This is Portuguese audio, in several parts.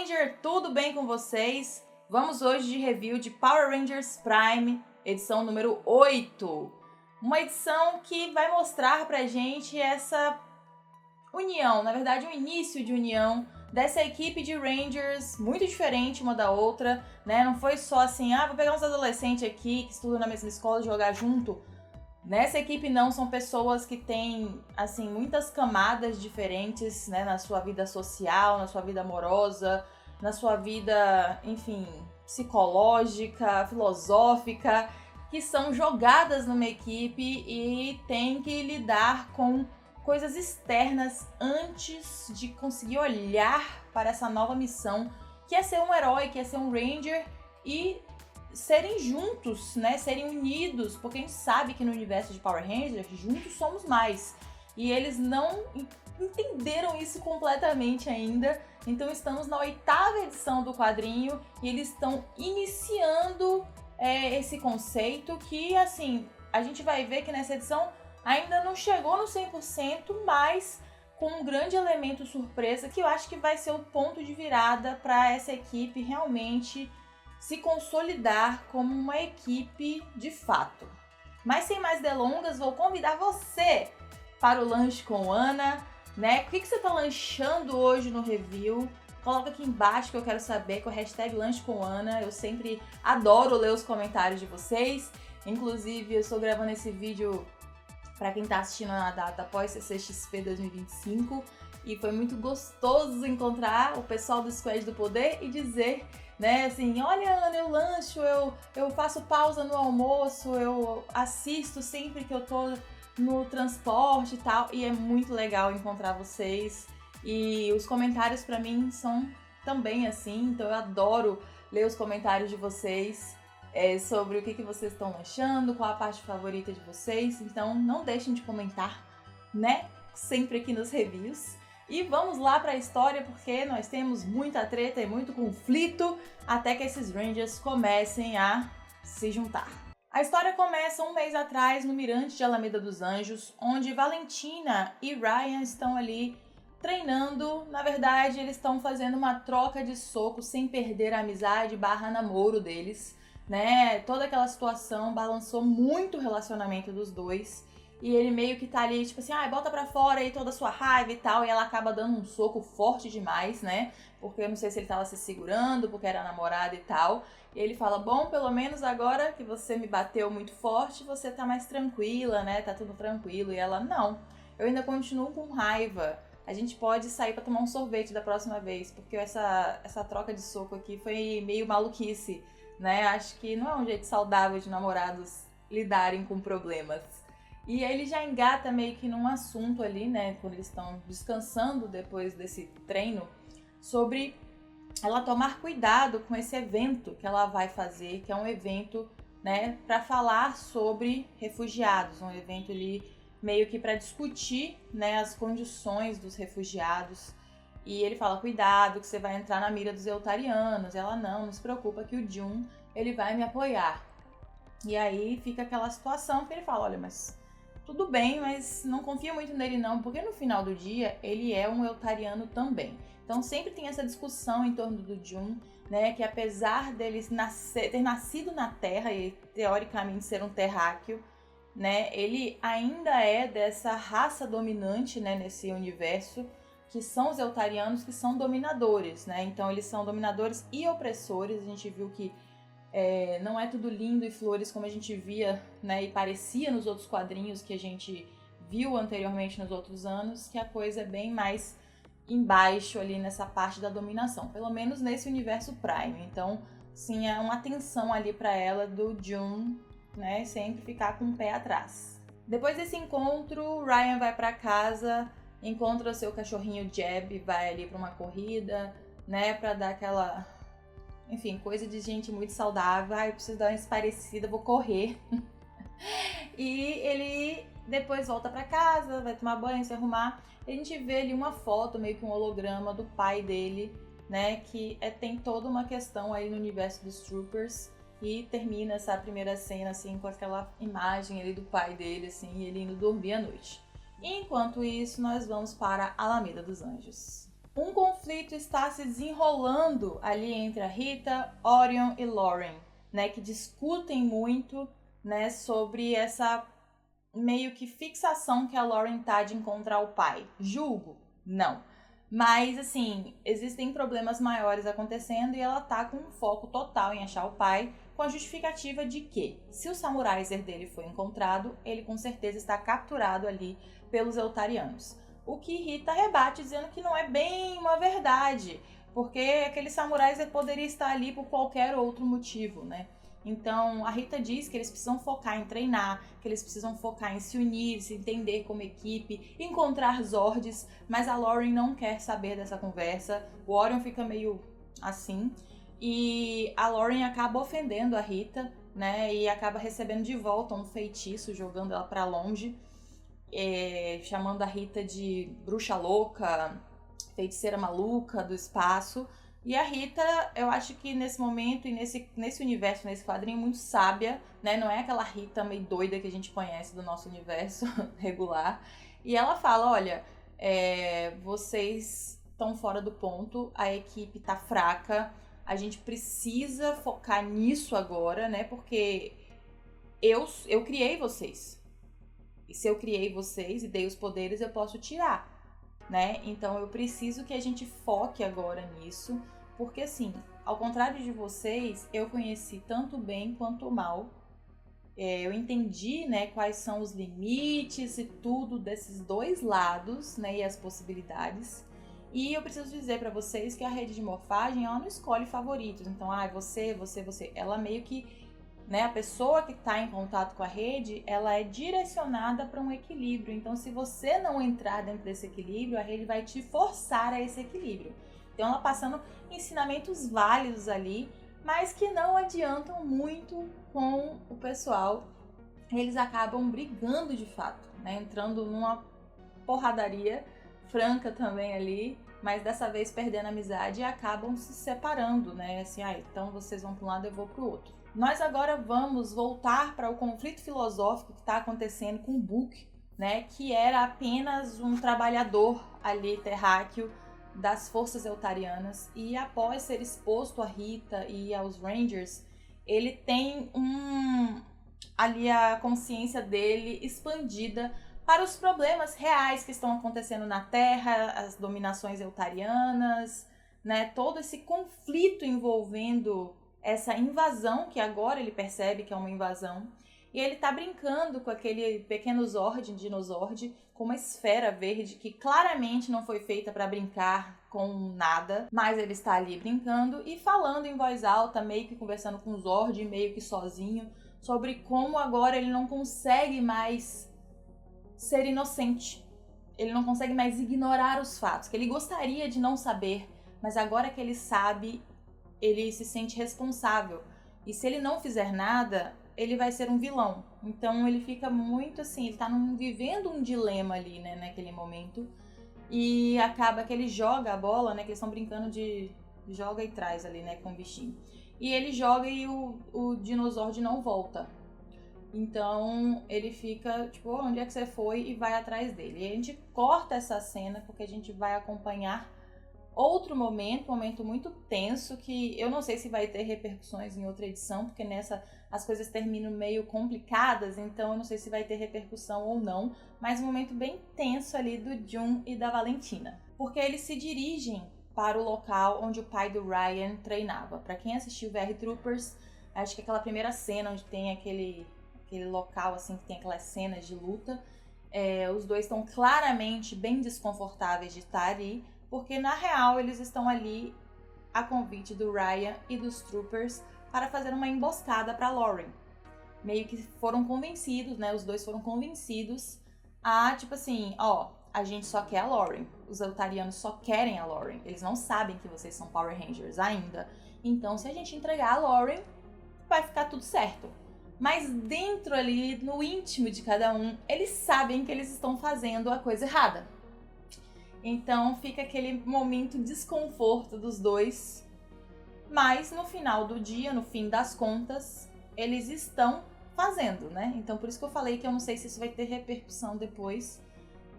Ranger, tudo bem com vocês? Vamos hoje de review de Power Rangers Prime, edição número 8. Uma edição que vai mostrar pra gente essa união, na verdade um início de união dessa equipe de Rangers muito diferente uma da outra, né? Não foi só assim, vou pegar uns adolescentes aqui que estudam na mesma escola e jogar junto. Nessa equipe não, são pessoas que têm, assim, muitas camadas diferentes, né, na sua vida social, na sua vida amorosa, na sua vida, enfim, psicológica, filosófica, que são jogadas numa equipe e têm que lidar com coisas externas antes de conseguir olhar para essa nova missão, que é ser um herói, que é ser um Ranger e serem juntos, né, serem unidos, porque a gente sabe que no universo de Power Rangers, juntos somos mais. E eles não entenderam isso completamente ainda, então estamos na 8ª edição do quadrinho e eles estão iniciando esse conceito que, assim, a gente vai ver que nessa edição ainda não chegou no 100%, mas com um grande elemento surpresa que eu acho que vai ser o ponto de virada para essa equipe realmente se consolidar como uma equipe de fato. Mas sem mais delongas, vou convidar você para o Lanche com Ana, né? O que você tá lanchando hoje no review? Coloca aqui embaixo que eu quero saber com a hashtag Lanche com Ana. Eu sempre adoro ler os comentários de vocês. Inclusive, eu estou gravando esse vídeo para quem tá assistindo na data após CCXP 2025. E foi muito gostoso encontrar o pessoal do Squad do Poder e dizer, né, assim, olha Ana, eu lancho, eu faço pausa no almoço, eu assisto sempre que eu tô no transporte e tal, e é muito legal encontrar vocês, e os comentários pra mim são também assim, então eu adoro ler os comentários de vocês sobre o que vocês estão lanchando, qual a parte favorita de vocês, então não deixem de comentar, né, sempre aqui nos reviews. E vamos lá para a história, porque nós temos muita treta e muito conflito até que esses Rangers comecem a se juntar. A história começa um mês atrás no Mirante de Alameda dos Anjos, onde Valentina e Ryan estão ali treinando. Na verdade, eles estão fazendo uma troca de soco sem perder a amizade / namoro deles, né? Toda aquela situação balançou muito o relacionamento dos dois. E ele meio que tá ali, tipo assim, bota pra fora aí toda a sua raiva e tal. E ela acaba dando um soco forte demais, né? Porque eu não sei se ele tava se segurando, porque era namorada e tal. E ele fala, bom, pelo menos agora que você me bateu muito forte, você tá mais tranquila, né? Tá tudo tranquilo. E ela, não, eu ainda continuo com raiva. A gente pode sair pra tomar um sorvete da próxima vez. Porque essa troca de soco aqui foi meio maluquice, né? Acho que não é um jeito saudável de namorados lidarem com problemas. E ele já engata meio que num assunto ali, né, quando eles estão descansando depois desse treino, sobre ela tomar cuidado com esse evento que ela vai fazer, que é um evento, né, para falar sobre refugiados, um evento ali meio que para discutir, né, as condições dos refugiados. E ele fala, cuidado que você vai entrar na mira dos Eltarianos. Ela, não se preocupa que o Jun, ele vai me apoiar. E aí fica aquela situação que ele fala, olha, mas tudo bem, mas não confia muito nele não, porque no final do dia ele é um Eltariano também. Então sempre tem essa discussão em torno do Jun, né, que apesar dele ter nascido na Terra e teoricamente ser um terráqueo, né, ele ainda é dessa raça dominante, né, nesse universo, que são os Eltarianos, que são dominadores, né, então eles são dominadores e opressores. A gente viu que não é tudo lindo e flores como a gente via, né, e parecia nos outros quadrinhos que a gente viu anteriormente nos outros anos, que a coisa é bem mais embaixo ali nessa parte da dominação, pelo menos nesse universo Prime. Então, sim, é uma atenção ali para ela do Jun, né, sempre ficar com o pé atrás. Depois desse encontro, Ryan vai para casa, encontra o seu cachorrinho Jeb, vai ali para uma corrida, né, para dar aquela, enfim, coisa de gente muito saudável. Eu preciso dar uma esparecida, vou correr. E ele depois volta pra casa, vai tomar banho, se arrumar. E a gente vê ali uma foto, meio que um holograma do pai dele, né? Que tem toda uma questão aí no universo dos Troopers. E termina essa primeira cena, assim, com aquela imagem ali do pai dele, assim, e ele indo dormir à noite. Enquanto isso, nós vamos para Alameda dos Anjos. um conflito está se desenrolando ali entre a Rita, Orion e Lauren, né, que discutem muito, né, sobre essa meio que fixação que a Lauren tá de encontrar o pai. Julgo? Não. Mas, assim, existem problemas maiores acontecendo e ela tá com um foco total em achar o pai, com a justificativa de que, se o Samuraiser dele foi encontrado, ele com certeza está capturado ali pelos Eltarianos. O que Rita rebate dizendo que não é bem uma verdade, porque aquele Samuraiser poderia estar ali por qualquer outro motivo, né? Então, a Rita diz que eles precisam focar em treinar, que eles precisam focar em se unir, se entender como equipe, encontrar Zords, mas a Lauren não quer saber dessa conversa. O Orion fica meio assim, e a Lauren acaba ofendendo a Rita, né, e acaba recebendo de volta um feitiço, jogando ela pra longe, chamando a Rita de bruxa louca, feiticeira maluca do espaço. E a Rita, eu acho que nesse momento e nesse universo, nesse quadrinho, muito sábia, né? Não é aquela Rita meio doida que a gente conhece do nosso universo regular. E ela fala, olha, vocês estão fora do ponto, a equipe tá fraca, a gente precisa focar nisso agora, né? Porque eu criei vocês. E se eu criei vocês e dei os poderes, eu posso tirar. Né? Então eu preciso que a gente foque agora nisso, porque assim, ao contrário de vocês, eu conheci tanto o bem quanto o mal. Eu entendi, né, quais são os limites e tudo desses dois lados, né, e as possibilidades. E eu preciso dizer para vocês que a rede de morfagem, ela não escolhe favoritos. Então, você. Ela meio que, né, a pessoa que está em contato com a rede, ela é direcionada para um equilíbrio. Então, se você não entrar dentro desse equilíbrio, a rede vai te forçar a esse equilíbrio. Então, ela passando ensinamentos válidos ali, mas que não adiantam muito com o pessoal. Eles acabam brigando de fato, né, entrando numa porradaria franca também ali, mas dessa vez perdendo a amizade e acabam se separando, né? Assim, então vocês vão para um lado, eu vou para o outro. Nós agora vamos voltar para o conflito filosófico que está acontecendo com o Book, né? Que era apenas um trabalhador ali terráqueo das forças eltarianas, e após ser exposto a Rita e aos Rangers, ele tem ali a consciência dele expandida para os problemas reais que estão acontecendo na Terra, as dominações eltarianas, né? Todo esse conflito envolvendo essa invasão, que agora ele percebe que é uma invasão, e ele tá brincando com aquele pequeno Zord, Dinozord, com uma esfera verde que claramente não foi feita para brincar com nada, mas ele está ali brincando e falando em voz alta, meio que conversando com o Zord, meio que sozinho, sobre como agora ele não consegue mais ser inocente. Ele não consegue mais ignorar os fatos, que ele gostaria de não saber, mas agora que ele sabe, ele se sente responsável. E se ele não fizer nada, ele vai ser um vilão. Então ele fica muito assim, ele tá vivendo um dilema ali, né, naquele momento. E acaba que ele joga a bola, né, que eles estão brincando de joga e traz ali, né, com o bichinho. E ele joga e o Dinozord não volta. Então ele fica, tipo, onde é que você foi? E vai atrás dele. E a gente corta essa cena porque a gente vai acompanhar outro momento, um momento muito tenso, que eu não sei se vai ter repercussões em outra edição, porque nessa as coisas terminam meio complicadas, então eu não sei se vai ter repercussão ou não, mas um momento bem tenso ali do Jun e da Valentina. Porque eles se dirigem para o local onde o pai do Ryan treinava. Para quem assistiu VR Troopers, acho que aquela primeira cena onde tem aquele local assim que tem aquelas cenas de luta, os dois estão claramente bem desconfortáveis de estar ali, porque na real eles estão ali a convite do Ryan e dos Troopers para fazer uma emboscada para Lauren. Meio que foram convencidos, né? Os dois foram convencidos a, tipo assim, a gente só quer a Lauren. Os Eltarianos só querem a Lauren. Eles não sabem que vocês são Power Rangers ainda. Então, se a gente entregar a Lauren, vai ficar tudo certo. Mas dentro ali, no íntimo de cada um, eles sabem que eles estão fazendo a coisa errada. Então fica aquele momento de desconforto dos dois. Mas no final do dia, no fim das contas, eles estão fazendo, né? Então por isso que eu falei que eu não sei se isso vai ter repercussão depois,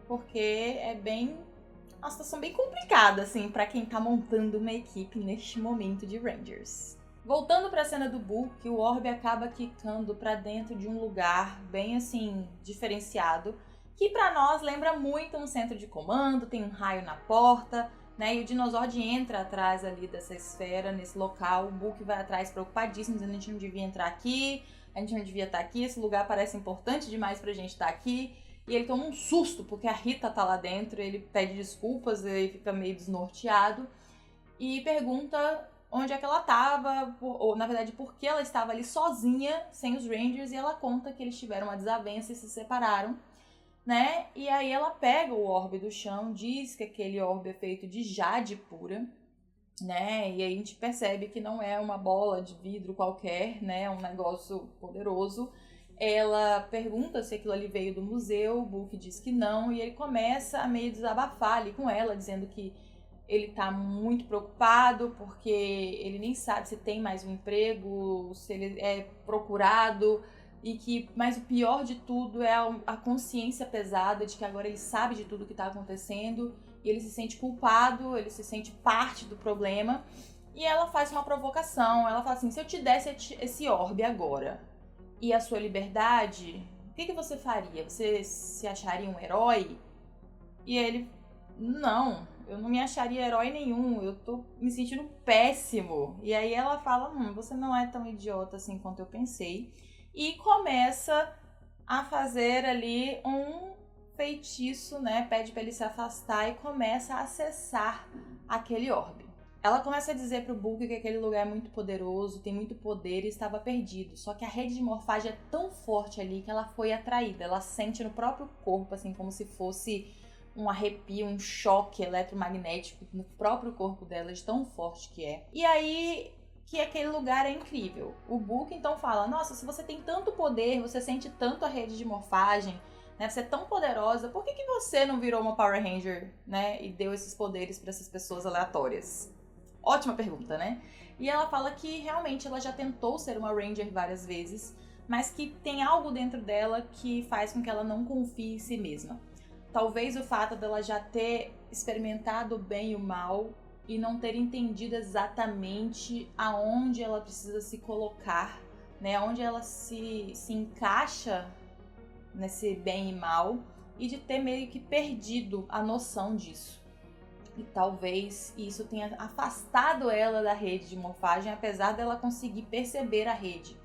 porque é bem uma situação bem complicada, assim, pra quem tá montando uma equipe neste momento de Rangers. Voltando pra cena do Book, o Orb acaba quicando pra dentro de um lugar bem, assim, diferenciado, que pra nós lembra muito um centro de comando, tem um raio na porta, né, e o Dinozord entra atrás ali dessa esfera, nesse local, o Book vai atrás preocupadíssimo, dizendo que a gente não devia entrar aqui, a gente não devia estar aqui, esse lugar parece importante demais pra gente estar aqui. E ele toma um susto, porque a Rita tá lá dentro, ele pede desculpas, ele fica meio desnorteado e pergunta onde é que ela tava, ou na verdade por que ela estava ali sozinha, sem os Rangers, e ela conta que eles tiveram uma desavença e se separaram, né? E aí ela pega o orbe do chão, diz que aquele orbe é feito de jade pura, né? E aí a gente percebe que não é uma bola de vidro qualquer, né? É um negócio poderoso. Ela pergunta se aquilo ali veio do museu, o Book diz que não, e ele começa a meio desabafar ali com ela, dizendo que ele tá muito preocupado porque ele nem sabe se tem mais um emprego, se ele é procurado, e que, mas o pior de tudo é a consciência pesada de que agora ele sabe de tudo que tá acontecendo, e ele se sente culpado, ele se sente parte do problema, e ela faz uma provocação, ela fala assim, se eu te desse esse orbe agora, e a sua liberdade, o que você faria? Você se acharia um herói? E ele, não, eu não me acharia herói nenhum, eu tô me sentindo péssimo. E aí ela fala, você não é tão idiota assim quanto eu pensei. E começa a fazer ali um feitiço, né? Pede pra ele se afastar e começa a acessar aquele orbe. Ela começa a dizer pro Book que aquele lugar é muito poderoso, tem muito poder e estava perdido. Só que a rede de morfagem é tão forte ali que ela foi atraída. Ela sente no próprio corpo, assim, como se fosse um arrepio, um choque eletromagnético no próprio corpo dela, de tão forte que é. E aí que aquele lugar é incrível. O Book então fala, nossa, se você tem tanto poder, você sente tanto a rede de morfagem, né, você é tão poderosa, por que você não virou uma Power Ranger, né, e deu esses poderes para essas pessoas aleatórias? Ótima pergunta, né? E ela fala que realmente ela já tentou ser uma Ranger várias vezes, mas que tem algo dentro dela que faz com que ela não confie em si mesma. Talvez o fato dela já ter experimentado o bem e o mal e não ter entendido exatamente aonde ela precisa se colocar, né? Onde ela se encaixa nesse bem e mal, e de ter meio que perdido a noção disso. E talvez isso tenha afastado ela da rede de morfagem, apesar dela conseguir perceber a rede.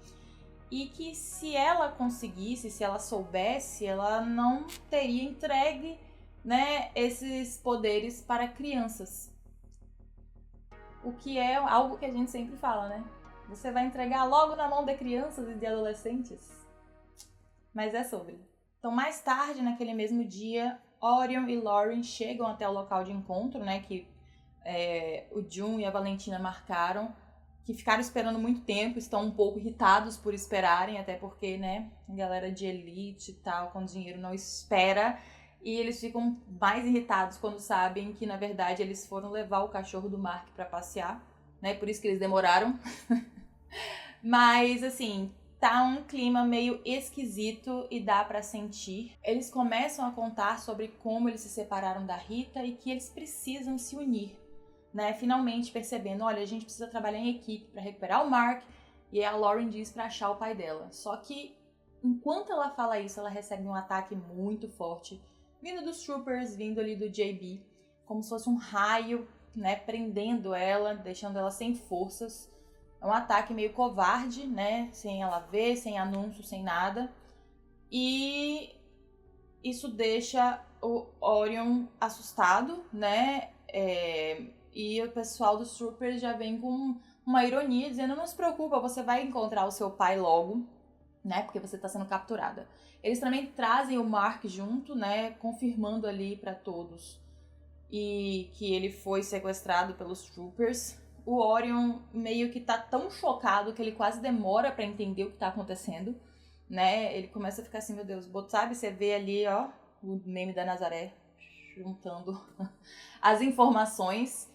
E que se ela conseguisse, se ela soubesse, ela não teria entregue, né, esses poderes para crianças. O que é algo que a gente sempre fala, né? Você vai entregar logo na mão de crianças e de adolescentes? Mas é sobre. Então, mais tarde, naquele mesmo dia, Orion e Lauren chegam até o local de encontro, né, que o Jun e a Valentina marcaram, que ficaram esperando muito tempo, estão um pouco irritados por esperarem, até porque, né, galera de elite e tal, com dinheiro não espera, e eles ficam mais irritados quando sabem que, na verdade, eles foram levar o cachorro do Mark pra passear, né, por isso que eles demoraram. Mas, assim, tá um clima meio esquisito e dá pra sentir. Eles começam a contar sobre como eles se separaram da Rita e que eles precisam se unir, né? Finalmente percebendo, olha, a gente precisa trabalhar em equipe pra recuperar o Mark. E aí a Lauren diz pra achar o pai dela. Só que, enquanto ela fala isso, ela recebe um ataque muito forte, vindo dos Troopers, vindo ali do JB, como se fosse um raio, né? Prendendo ela, deixando ela sem forças. É um ataque meio covarde, né? Sem ela ver, sem anúncio, sem nada. E isso deixa o Orion assustado, né? E o pessoal dos Troopers já vem com uma ironia, dizendo, não se preocupa, você vai encontrar o seu pai logo, né? Porque você está sendo capturada. Eles também trazem o Mark junto, né? Confirmando ali para todos e que ele foi sequestrado pelos Troopers. O Orion meio que tá tão chocado que ele quase demora pra entender o que tá acontecendo, né? Ele começa a ficar assim, meu Deus, sabe? Você vê ali, ó, o meme da Nazaré juntando as informações.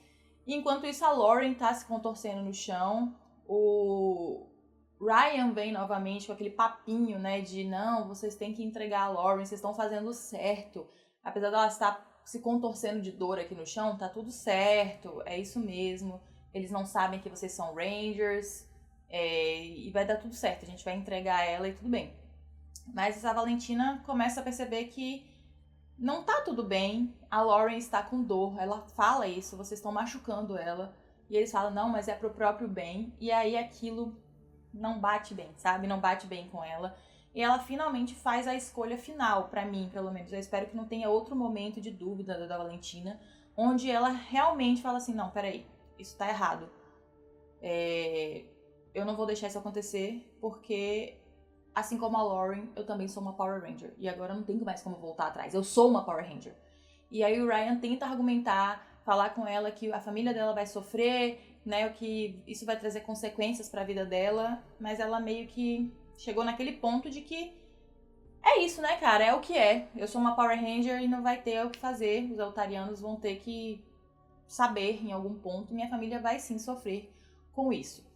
Enquanto isso, a Lauren tá se contorcendo no chão. O Ryan vem novamente com aquele papinho, né? De, não, vocês têm que entregar a Lauren, vocês estão fazendo certo. Apesar dela estar se contorcendo de dor aqui no chão, tá tudo certo, é isso mesmo. Eles não sabem que vocês são Rangers, e vai dar tudo certo, a gente vai entregar ela e tudo bem. Mas a Valentina começa a perceber que não tá tudo bem, a Lauren está com dor, ela fala isso, vocês estão machucando ela. E eles falam, não, mas é pro próprio bem. E aí aquilo não bate bem, sabe? Não bate bem com ela. E ela finalmente faz a escolha final, pra mim, pelo menos. Eu espero que não tenha outro momento de dúvida da Valentina, onde ela realmente fala assim, não, peraí, isso tá errado. Eu não vou deixar isso acontecer, porque, assim como a Lauren, eu também sou uma Power Ranger. E agora não tenho mais como voltar atrás. Eu sou uma Power Ranger. E aí o Ryan tenta argumentar, falar com ela que a família dela vai sofrer, né, que isso vai trazer consequências pra vida dela, mas ela meio que chegou naquele ponto de que é isso, né, cara, é o que é. Eu sou uma Power Ranger e não vai ter o que fazer, os Eltarianos vão ter que saber em algum ponto, minha família vai sim sofrer com isso.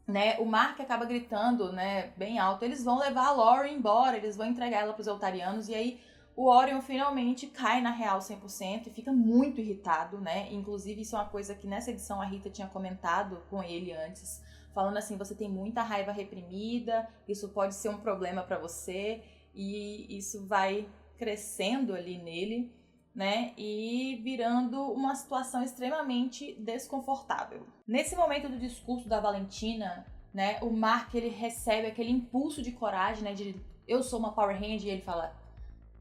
Né, o Mark acaba gritando, né, bem alto, eles vão levar a Lauren embora, eles vão entregar ela pros Eltarianos, e aí o Orion finalmente cai na real 100% e fica muito irritado, né? Inclusive, isso é uma coisa que nessa edição a Rita tinha comentado com ele antes, falando assim, você tem muita raiva reprimida, isso pode ser um problema pra você, e isso vai crescendo ali nele, né? E virando uma situação extremamente desconfortável. Nesse momento do discurso da Valentina, né, o Mark, ele recebe aquele impulso de coragem, né, de eu sou uma Power Ranger, e ele fala...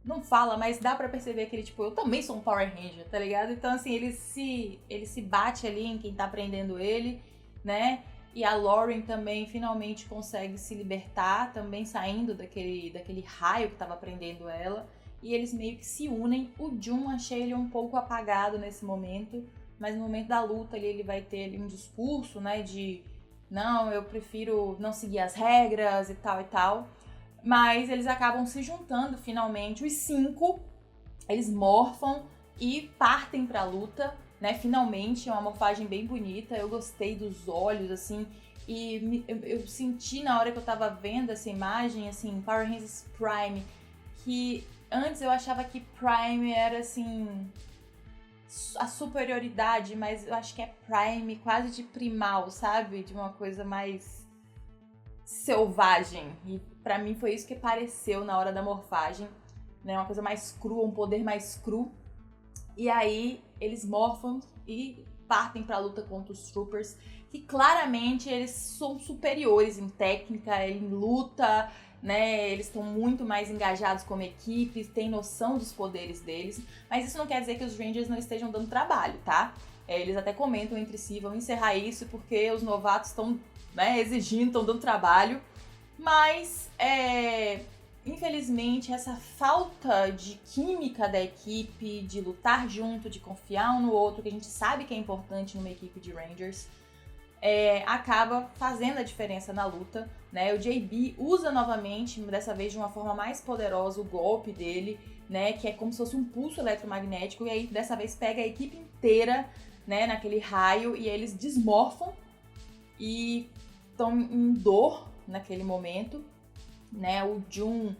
Não fala, mas dá pra perceber que ele, tipo, eu também sou um Power Ranger, tá ligado? Então, assim, ele se bate ali em quem tá prendendo ele, né? E a Lauren também finalmente consegue se libertar, também saindo daquele raio que tava prendendo ela. E eles meio que se unem. O Jun, achei ele um pouco apagado nesse momento, mas no momento da luta ali, ele vai ter ali um discurso, né? De, não, eu prefiro não seguir as regras e tal e tal. Mas eles acabam se juntando finalmente, os 5, eles morfam e partem pra luta, né? Finalmente, é uma morfagem bem bonita, eu gostei dos olhos, assim, e eu senti na hora que eu tava vendo essa imagem, assim, Power Rangers Prime, que antes eu achava que Prime era, assim, a superioridade, mas eu acho que é Prime quase de primal, sabe? De uma coisa mais selvagem, e pra mim foi isso que pareceu na hora da morfagem, né, uma coisa mais crua, um poder mais cru, e aí eles morfam e partem pra luta contra os Troopers, que claramente eles são superiores em técnica, em luta, né, eles estão muito mais engajados como equipe, têm noção dos poderes deles, mas isso não quer dizer que os Rangers não estejam dando trabalho, tá? Eles até comentam entre si, vão encerrar isso porque os novatos estão, né, exigindo, estão dando trabalho, mas infelizmente essa falta de química da equipe, de lutar junto, de confiar um no outro, que a gente sabe que é importante numa equipe de Rangers, acaba fazendo a diferença na luta, né? O JB usa novamente, dessa vez de uma forma mais poderosa, o golpe dele, né, que é como se fosse um pulso eletromagnético, e aí dessa vez pega a equipe inteira, né, naquele raio, e eles desmorfam e estão em dor naquele momento, né? O Jun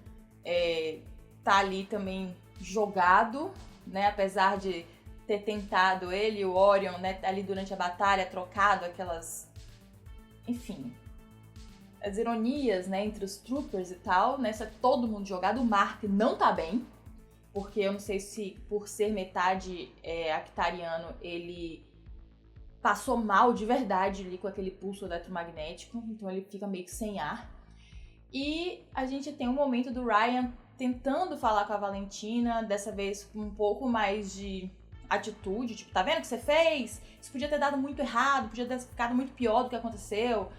tá ali também jogado, né? Apesar de ter tentado ele e o Orion, né, ali durante a batalha, trocado aquelas... Enfim, as ironias, né, entre os Troopers e tal, né? Todo mundo jogado. O Mark não tá bem, porque eu não sei se por ser metade actariano, ele passou mal de verdade ali com aquele pulso eletromagnético, então ele fica meio que sem ar. E a gente tem um momento do Ryan tentando falar com a Valentina, dessa vez com um pouco mais de atitude, tipo, tá vendo o que você fez? Isso podia ter dado muito errado, podia ter ficado muito pior do que aconteceu.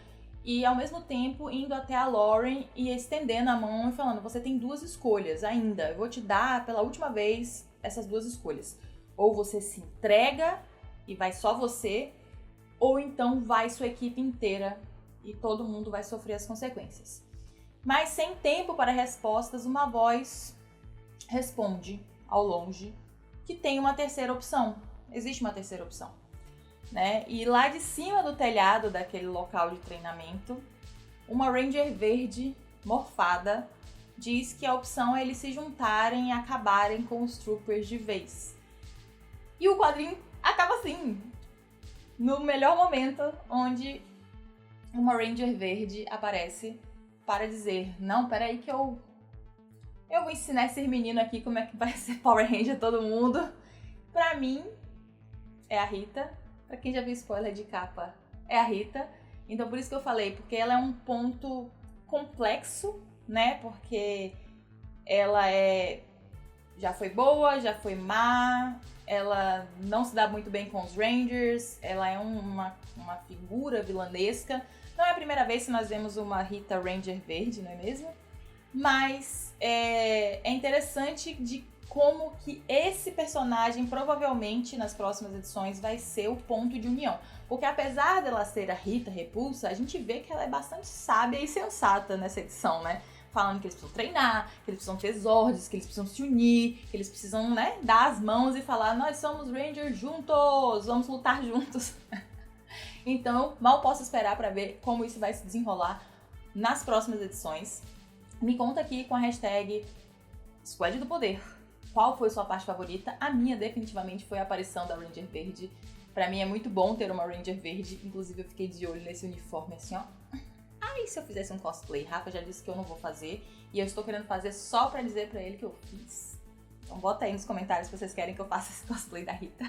E ao mesmo tempo indo até a Lauren e estendendo a mão e falando, você tem 2 escolhas ainda, eu vou te dar pela última vez essas 2 escolhas. Ou você se entrega e vai só você, ou então vai sua equipe inteira e todo mundo vai sofrer as consequências. Mas sem tempo para respostas, uma voz responde ao longe que tem uma terceira opção. Existe uma terceira opção, né? E lá de cima do telhado daquele local de treinamento, uma Ranger verde morfada diz que a opção é eles se juntarem e acabarem com os Troopers de vez. E o quadrinho acaba assim, no melhor momento, onde uma Ranger verde aparece para dizer: não, peraí que eu vou ensinar esse menino aqui como é que vai ser Power Ranger todo mundo. Pra mim, é a Rita. Pra quem já viu spoiler de capa, é a Rita. Então por isso que eu falei, porque ela é um ponto complexo, né? Porque ela já foi boa, já foi má, ela não se dá muito bem com os Rangers, ela é uma figura vilanesca. Não é a primeira vez que nós vemos uma Rita Ranger verde, não é mesmo? Mas é interessante de como que esse personagem provavelmente nas próximas edições vai ser o ponto de união. Porque apesar dela ser a Rita Repulsa, a gente vê que ela é bastante sábia e sensata nessa edição, né? Falando que eles precisam treinar, que eles precisam ter Zords, que eles precisam se unir, que eles precisam, né, dar as mãos e falar: nós somos Rangers juntos, vamos lutar juntos. Então, mal posso esperar para ver como isso vai se desenrolar nas próximas edições. Me conta aqui com a hashtag Squad do Poder. Qual foi sua parte favorita? A minha definitivamente foi a aparição da Ranger Verde. Pra mim é muito bom ter uma Ranger Verde. Inclusive eu fiquei de olho nesse uniforme assim, ó. Ai, se eu fizesse um cosplay? Rafa já disse que eu não vou fazer. E eu estou querendo fazer só pra dizer pra ele que eu fiz. Então bota aí nos comentários se vocês querem que eu faça esse cosplay da Rita.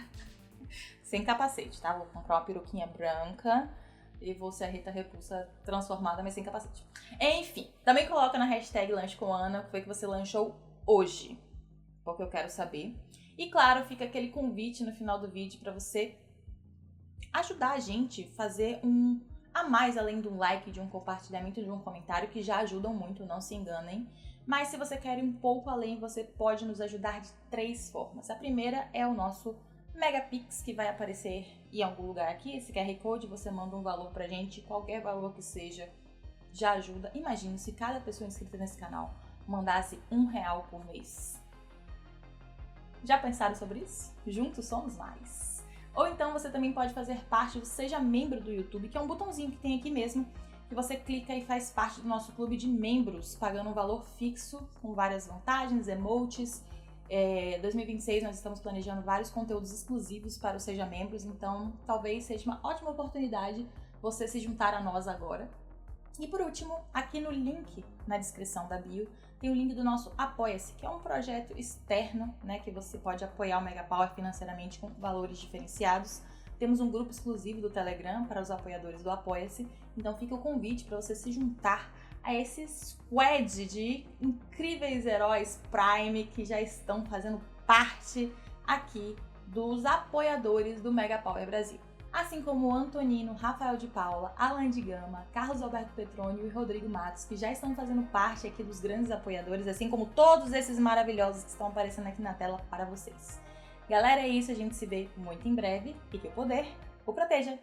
Sem capacete, tá? Vou comprar uma peruquinha branca. E vou ser a Rita Repulsa transformada, mas sem capacete. Enfim, também coloca na hashtag Lanche com Ana o que foi que você lanchou hoje. Porque eu quero saber. E claro, fica aquele convite no final do vídeo pra você ajudar a gente a fazer um a mais, além de um like, de um compartilhamento, de um comentário, que já ajudam muito, não se enganem. Mas se você quer ir um pouco além, você pode nos ajudar de 3 formas. A primeira é o nosso Megapix, que vai aparecer em algum lugar aqui. Esse QR Code, você manda um valor pra gente, qualquer valor que seja, já ajuda. Imagine se cada pessoa inscrita nesse canal mandasse R$1 por mês. Já pensaram sobre isso? Juntos somos mais. Ou então você também pode fazer parte, seja membro do YouTube, que é um botãozinho que tem aqui mesmo, que você clica e faz parte do nosso clube de membros, pagando um valor fixo, com várias vantagens, emotes. 2026 nós estamos planejando vários conteúdos exclusivos para os Seja Membros, então talvez seja uma ótima oportunidade você se juntar a nós agora. E por último, aqui no link na descrição da bio, tem o link do nosso Apoia-se, que é um projeto externo, né, que você pode apoiar o Mega Power financeiramente com valores diferenciados. Temos um grupo exclusivo do Telegram para os apoiadores do Apoia-se, então fica o convite para você se juntar a esse squad de incríveis heróis Prime que já estão fazendo parte aqui dos apoiadores do Mega Power Brasil. Assim como o Antonino, Rafael de Paula, Alan de Gama, Carlos Alberto Petrônio e Rodrigo Matos, que já estão fazendo parte aqui dos grandes apoiadores, assim como todos esses maravilhosos que estão aparecendo aqui na tela para vocês. Galera, é isso, a gente se vê muito em breve e que o poder o proteja!